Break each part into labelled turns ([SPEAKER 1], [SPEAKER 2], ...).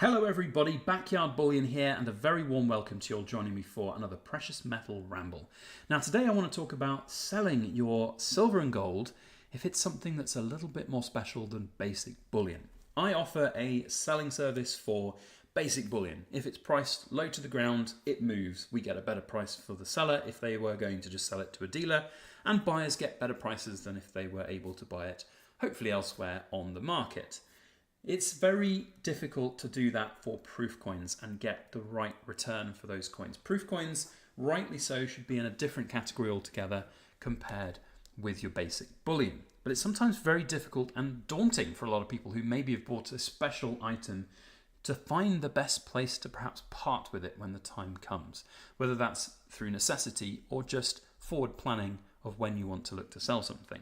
[SPEAKER 1] Hello everybody, Backyard Bullion here, and a very warm welcome to you all joining me for another precious metal ramble. Now today I want to talk about selling your silver and gold if it's something that's a little bit more special than basic bullion. I offer a selling service for basic bullion. If it's priced low to the ground, it moves. We get a better price for the seller if they were going to just sell it to a dealer, and buyers get better prices than if they were able to buy it, hopefully elsewhere on the market. It's very difficult to do that for proof coins and get the right return for those coins. Proof coins, rightly so, should be in a different category altogether compared with your basic bullion. But it's sometimes very difficult and daunting for a lot of people who maybe have bought a special item to find the best place to perhaps part with it when the time comes, whether that's through necessity or just forward planning of when you want to look to sell something.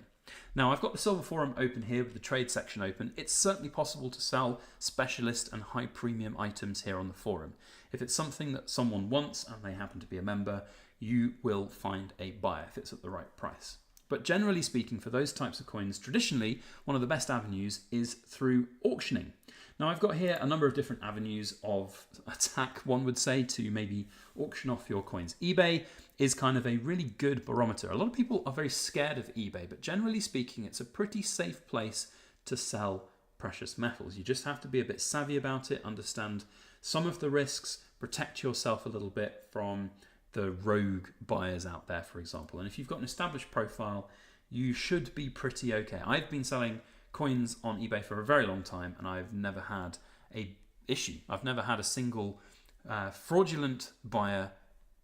[SPEAKER 1] Now I've got the Silver Forum open here with the trade section open. It's certainly possible to sell specialist and high premium items here on the forum. If it's something that someone wants and they happen to be a member, you will find a buyer if it's at the right price. But generally speaking, for those types of coins, traditionally one of the best avenues is through auctioning. Now I've got here a number of different avenues of attack, one would say, to maybe auction off your coins. eBay is kind of a really good barometer. A lot of people are very scared of eBay, but generally speaking, it's a pretty safe place to sell precious metals. You just have to be a bit savvy about it, understand some of the risks, protect yourself a little bit from the rogue buyers out there, for example. And if you've got an established profile, you should be pretty okay. I've been selling coins on eBay for a very long time, and I've never had a issue. I've never had a single fraudulent buyer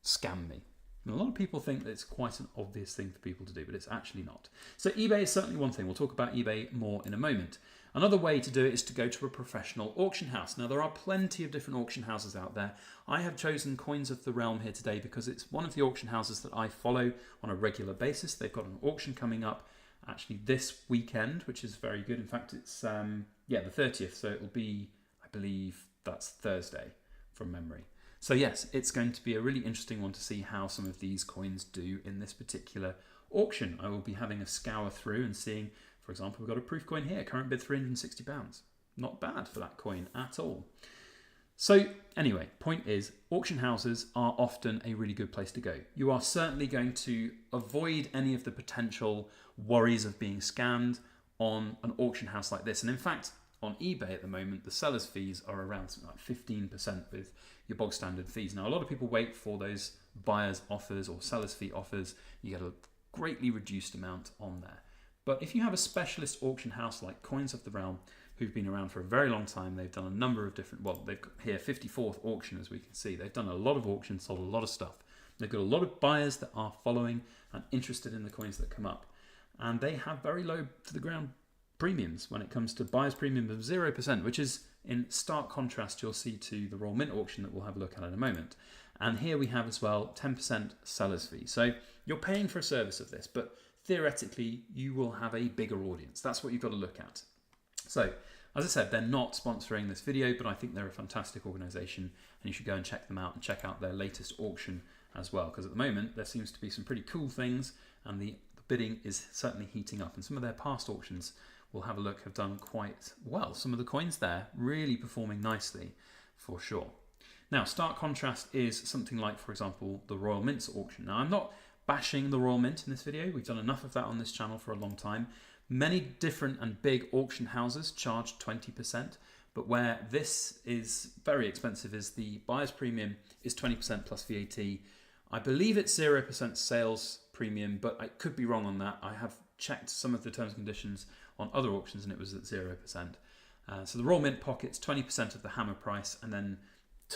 [SPEAKER 1] scam me. And a lot of people think that it's quite an obvious thing for people to do, but it's actually not. So eBay is certainly one thing. We'll talk about eBay more in a moment. Another way to do it is to go to a professional auction house. Now there are plenty of different auction houses out there. I have chosen Coins of the Realm here today because it's one of the auction houses that I follow on a regular basis. They've got an auction coming up actually this weekend, which is very good. In fact, it's the 30th, so it'll be, I believe that's Thursday from memory. So yes, it's going to be a really interesting one to see how some of these coins do in this particular auction. I will be having a scour through and seeing, for example, we've got a proof coin here, current bid £360. Not bad for that coin at all. So anyway, point is, auction houses are often a really good place to go. You are certainly going to avoid any of the potential worries of being scammed on an auction house like this. And in fact, on eBay at the moment, the seller's fees are around something like 15% with your bog standard fees. Now, a lot of people wait for those buyer's offers or seller's fee offers. You get a greatly reduced amount on there. But if you have a specialist auction house like Coins of the Realm, who've been around for a very long time, they've done a number of different, well, they've got here 54th auction, as we can see. They've done a lot of auctions, sold a lot of stuff. They've got a lot of buyers that are following and interested in the coins that come up. And they have very low to the ground premiums when it comes to buyer's premium of 0%, which is in stark contrast you'll see to the Royal Mint auction that we'll have a look at in a moment. And here we have as well 10% seller's fee. So you're paying for a service of this, but theoretically you will have a bigger audience. That's what you've got to look at. So as I said, they're not sponsoring this video, but I think they're a fantastic organization and you should go and check them out and check out their latest auction as well, because at the moment there seems to be some pretty cool things and the bidding is certainly heating up, and some of their past auctions we'll have a look have done quite well. Some of the coins there really performing nicely for sure. Now, stark contrast is something like, for example, the Royal Mint's auction. Now, I'm not bashing the Royal Mint in this video. We've done enough of that on this channel for a long time. Many different and big auction houses charge 20%, but where this is very expensive is the buyer's premium is 20% plus VAT. I believe it's 0% sales premium, but I could be wrong on that. I have checked some of the terms and conditions on other auctions and it was at 0%. So the Royal Mint pockets 20% of the hammer price and then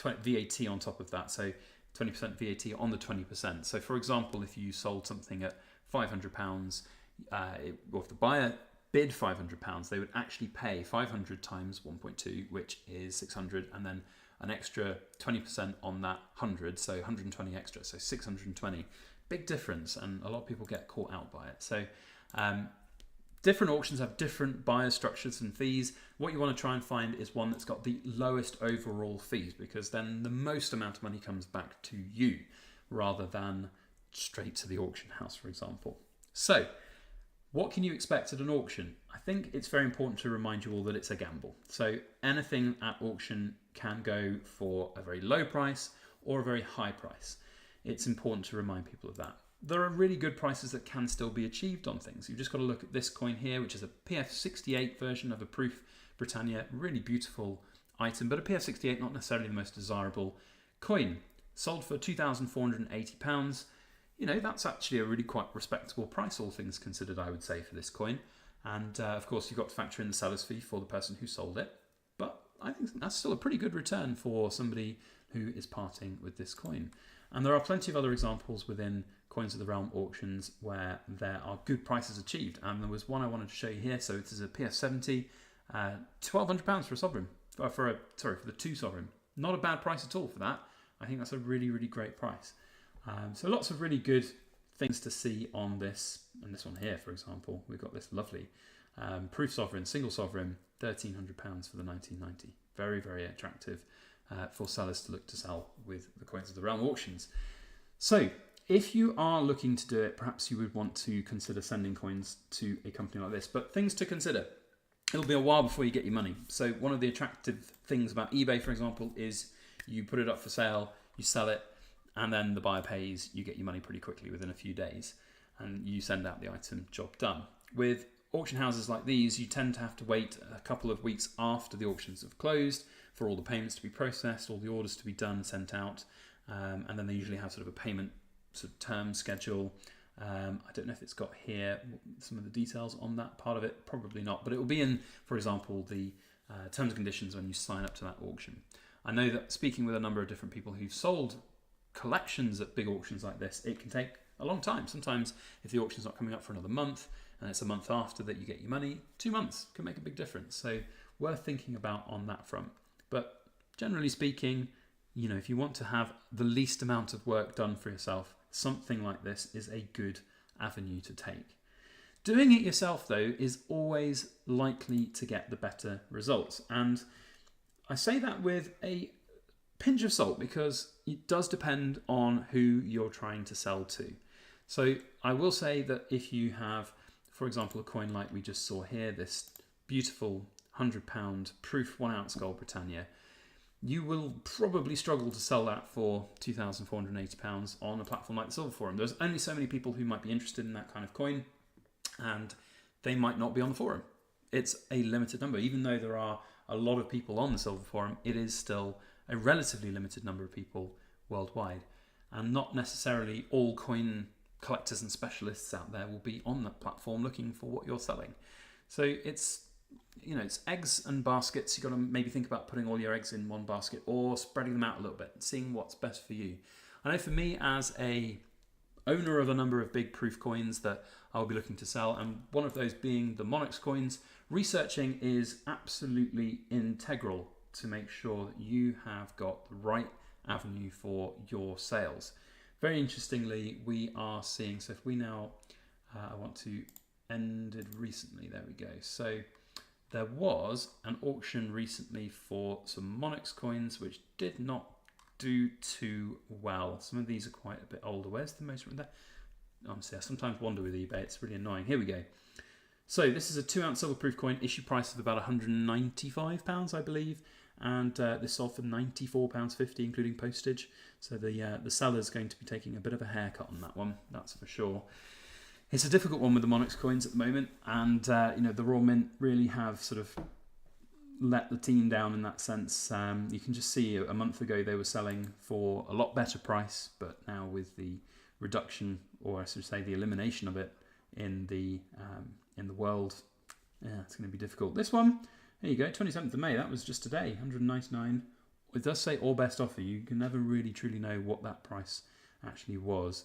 [SPEAKER 1] VAT on top of that. So 20% VAT on the 20%. So for example, if you sold something at £500, or if the buyer bid £500, they would actually pay 500 times 1.2, which is 600, and then an extra 20% on that 100, so 120 extra, so 620. Big difference, and a lot of people get caught out by it. So different auctions have different buyer structures and fees. What you want to try and find is one that's got the lowest overall fees, because then the most amount of money comes back to you rather than straight to the auction house, for example. So What can you expect at an auction? I think it's very important to remind you all that it's a gamble. So anything at auction can go for a very low price or a very high price. It's important to remind people of that. There are really good prices that can still be achieved on things. You've just got to look at this coin here, which is a PF68 version of a Proof Britannia. Really beautiful item, but a PF68 not necessarily the most desirable coin. Sold for £2,480. You know, that's actually a really quite respectable price, all things considered, I would say, for this coin. And of course, you've got to factor in the seller's fee for the person who sold it. But I think that's still a pretty good return for somebody who is parting with this coin. And there are plenty of other examples within Coins of the Realm auctions where there are good prices achieved. And there was one I wanted to show you here. So it is a PF70, £1,200 for a sovereign, for the 2 sovereign. Not a bad price at all for that. I think that's a really, really great price. So lots of really good things to see on this. And this one here, for example, we've got this lovely Proof Sovereign, single sovereign, £1,300 for the 1990. Very, very attractive for sellers to look to sell with the Coins of the Realm auctions. So if you are looking to do it, perhaps you would want to consider sending coins to a company like this. But things to consider. It'll be a while before you get your money. So one of the attractive things about eBay, for example, is you put it up for sale, you sell it, and then the buyer pays, you get your money pretty quickly within a few days, and you send out the item, job done. With auction houses like these, you tend to have to wait a couple of weeks after the auctions have closed for all the payments to be processed, all the orders to be done, sent out, and then they usually have sort of a payment sort of term schedule. I don't know if it's got here some of the details on that part of it, probably not, but it will be in, for example, the terms and conditions when you sign up to that auction. I know that speaking with a number of different people who've sold collections at big auctions like this, it can take a long time. Sometimes if the auction's not coming up for another month and it's a month after that you get your money, 2 months can make a big difference. So worth thinking about on that front. But generally speaking, you know, if you want to have the least amount of work done for yourself, something like this is a good avenue to take. Doing it yourself, though, is always likely to get the better results. And I say that with a pinch of salt because it does depend on who you're trying to sell to. So I will say that if you have, for example, a coin like we just saw here, this beautiful £100 Proof 1 ounce gold Britannia, you will probably struggle to sell that for £2,480 on a platform like the Silver Forum. There's only so many people who might be interested in that kind of coin, and they might not be on the forum. It's a limited number. Even though there are a lot of people on the Silver Forum, it is still a relatively limited number of people worldwide. And not necessarily all coin collectors and specialists out there will be on that platform looking for what you're selling. So it's, you know, it's eggs and baskets. You've got to maybe think about putting all your eggs in one basket or spreading them out a little bit, seeing what's best for you. I know for me, as a owner of a number of big proof coins that I'll be looking to sell, and one of those being the Monarchs coins, researching is absolutely integral to make sure that you have got the right avenue for your sales. Very interestingly, we are seeing, so if we now, I want to ended recently, there we go. So there was an auction recently for some Monarchs coins, which did not do too well. Some of these are quite a bit older. Where's the most? Honestly, I sometimes wonder with eBay. It's really annoying. Here we go. So this is a 2 ounce silver proof coin, issue price of about £195, I believe. And this sold for £94.50, including postage. So the seller's going to be taking a bit of a haircut on that one, that's for sure. It's a difficult one with the Monarchs coins at the moment, and you know, the Royal Mint really have sort of let the team down in that sense. You can just see a month ago they were selling for a lot better price, but now with the reduction, or I should say the elimination of it in the world, yeah, it's going to be difficult. This one, there you go, 27th of May, that was just today, 199. It does say all best offer. You can never really truly know what that price actually was.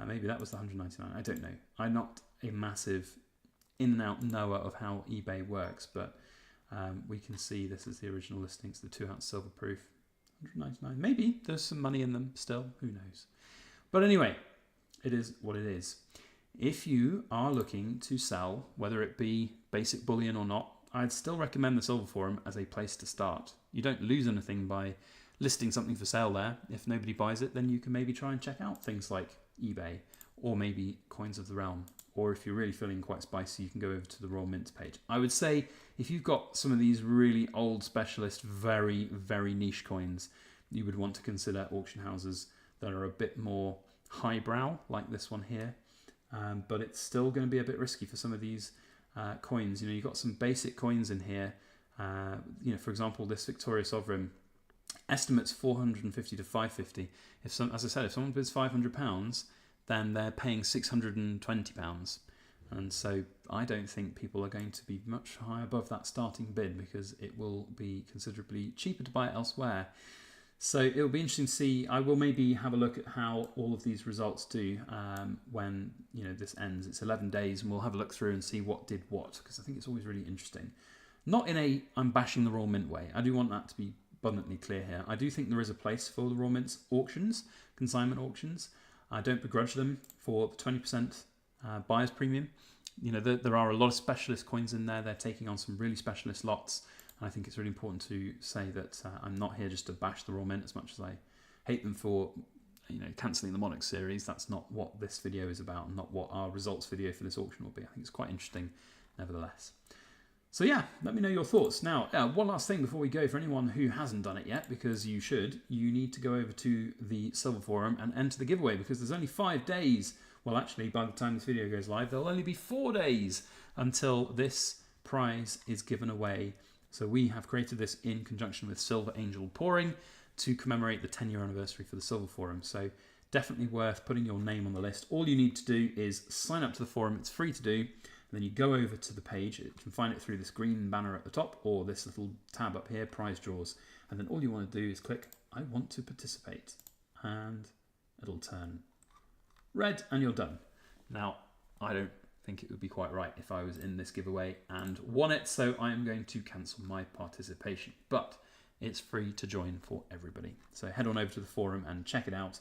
[SPEAKER 1] Maybe that was the 199. I don't know. I'm not a massive in and out knower of how eBay works, but we can see this is the original listings, the 2 ounce silver proof, 199. Maybe there's some money in them still. Who knows? But anyway, it is what it is. If you are looking to sell, whether it be basic bullion or not, I'd still recommend the Silver Forum as a place to start. You don't lose anything by listing something for sale there. If nobody buys it, then you can maybe try and check out things like eBay or maybe coins of the realm. Or if you're really feeling quite spicy, you can go over to the Royal Mint page. I would say if you've got some of these really old specialist, very, very niche coins, you would want to consider auction houses that are a bit more highbrow, like this one here. But it's still going to be a bit risky for some of these coins. You know, you've got some basic coins in here. You know, for example, this Victoria Sovereign estimates 450 to 550. As I said, if someone bids £500, then they're paying £620. And so I don't think people are going to be much high above that starting bid, because it will be considerably cheaper to buy it elsewhere. So it'll be interesting to see. I will maybe have a look at how all of these results do when this ends. It's 11 days, and we'll have a look through and see what did what, because I think it's always really interesting. Not in a I'm bashing the Royal Mint way. I do want that to be abundantly clear here. I do think there is a place for the Royal Mint's auctions, consignment auctions. I don't begrudge them for the 20% buyer's premium. You know, there are a lot of specialist coins in there. They're taking on some really specialist lots. And I think it's really important to say that I'm not here just to bash the Royal Mint as much as I hate them for, cancelling the Monarch series. That's not what this video is about, and not what our results video for this auction will be. I think it's quite interesting nevertheless. So yeah, let me know your thoughts. Now, one last thing before we go, for anyone who hasn't done it yet, because you should, you need to go over to the Silver Forum and enter the giveaway, because there's only 5 days. Well, actually, by the time this video goes live, there'll only be 4 days until this prize is given away. So we have created this in conjunction with Silver Angel Pouring to commemorate the 10-year anniversary for the Silver Forum. So definitely worth putting your name on the list. All you need to do is sign up to the forum. It's free to do. And then you go over to the page. You can find it through this green banner at the top, or this little tab up here, prize draws. And then all you want to do is click, I want to participate. And it'll turn red and you're done. Now, I don't think it would be quite right if I was in this giveaway and won it, so I am going to cancel my participation. But it's free to join for everybody. So head on over to the forum and check it out,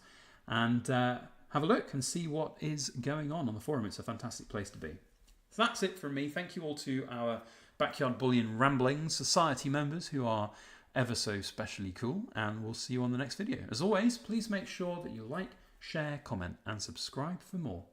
[SPEAKER 1] and have a look and see what is going on the forum. It's a fantastic place to be. So that's it from me. Thank you all to our Backyard Bullion Rambling Society members, who are ever so specially cool, and we'll see you on the next video. As always, please make sure that you like, share, comment and subscribe for more.